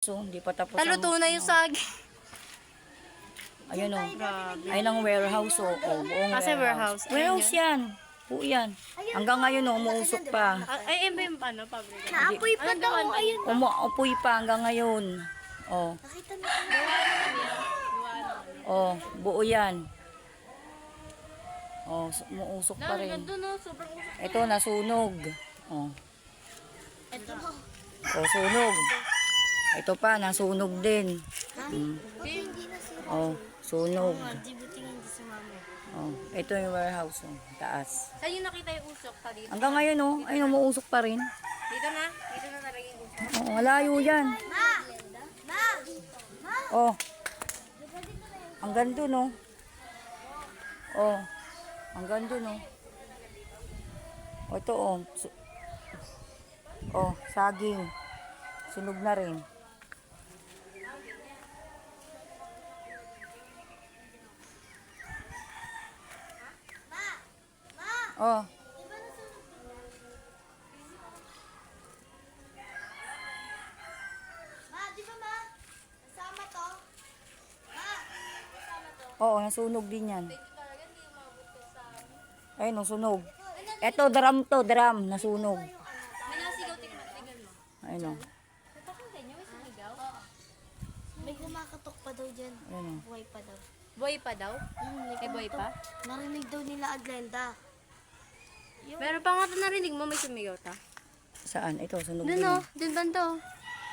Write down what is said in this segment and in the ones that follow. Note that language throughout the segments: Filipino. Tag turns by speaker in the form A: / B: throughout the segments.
A: oh. Hindi pa tapos
B: Taluto na yung saging.
A: Ayun oh.
B: Grabe.
A: Ayun ang warehouse oh. Oh, buong
B: Kasi warehouse.
A: Warehouse yan. Po yan. Hanggang ngayon oh, umuusok pa.
B: Ay, ayun ba yung ano, pabrika?
C: Naapoy pa daw. Ayun.
A: Umuupoy pa hanggang ngayon. Oh.
C: Nakita mo.
A: Oh, buo yan. Oh, umuusok pa rin.
B: Nandun no, sobrang usok.
A: Ito, nasunog. Oh.
C: Ito mo.
A: Oh, sunog. Ito pa, nasunog din.
C: Hindi na sira.
A: Oh, sunog.
C: Di buti nga hindi sumama.
A: Oh, ito yung warehouse, oh, taas.
B: Saan yung nakita yung usok? Dito?
A: Hanggang ngayon, oh, ayun, umuusok pa rin.
B: Dito na? Dito na talaga yung usok?
A: Oh, malayo yan.
C: Ma! Ma!
A: Oh, hanggang dun, oh. Oh, hanggang dun, oh. Oh, ito, oh. Oh, saging. Sunog na rin. Oh.
C: Ma, di ba ma? Kasama to? Ma! Kasama to?
A: Oo, nasunog din yan. Ayun, sunog. Ito, drum to, drum. Nasunog.
B: May nasigaw, tingnan mo.
A: Ayun, oh.
B: Napakinggan niyo, may sumigaw?
C: May kumakatok pa daw dyan.
A: Ayun, oh.
C: Buhay pa daw.
B: Boy pa daw?
C: May
B: buhay pa?
C: Narinig daw nila Aglenda.
B: Meron pa nga ito narinig mo, may sumigaw ta.
A: Saan? Ito, sunog
B: Doon
A: din.
B: o, doon bando.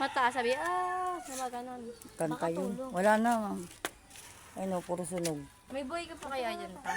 B: Mataas, sabi, nama ganon.
A: Kanta yun. Wala na. Ayun, oh, puro sunog.
B: May boy ka pa kaya dyan ta?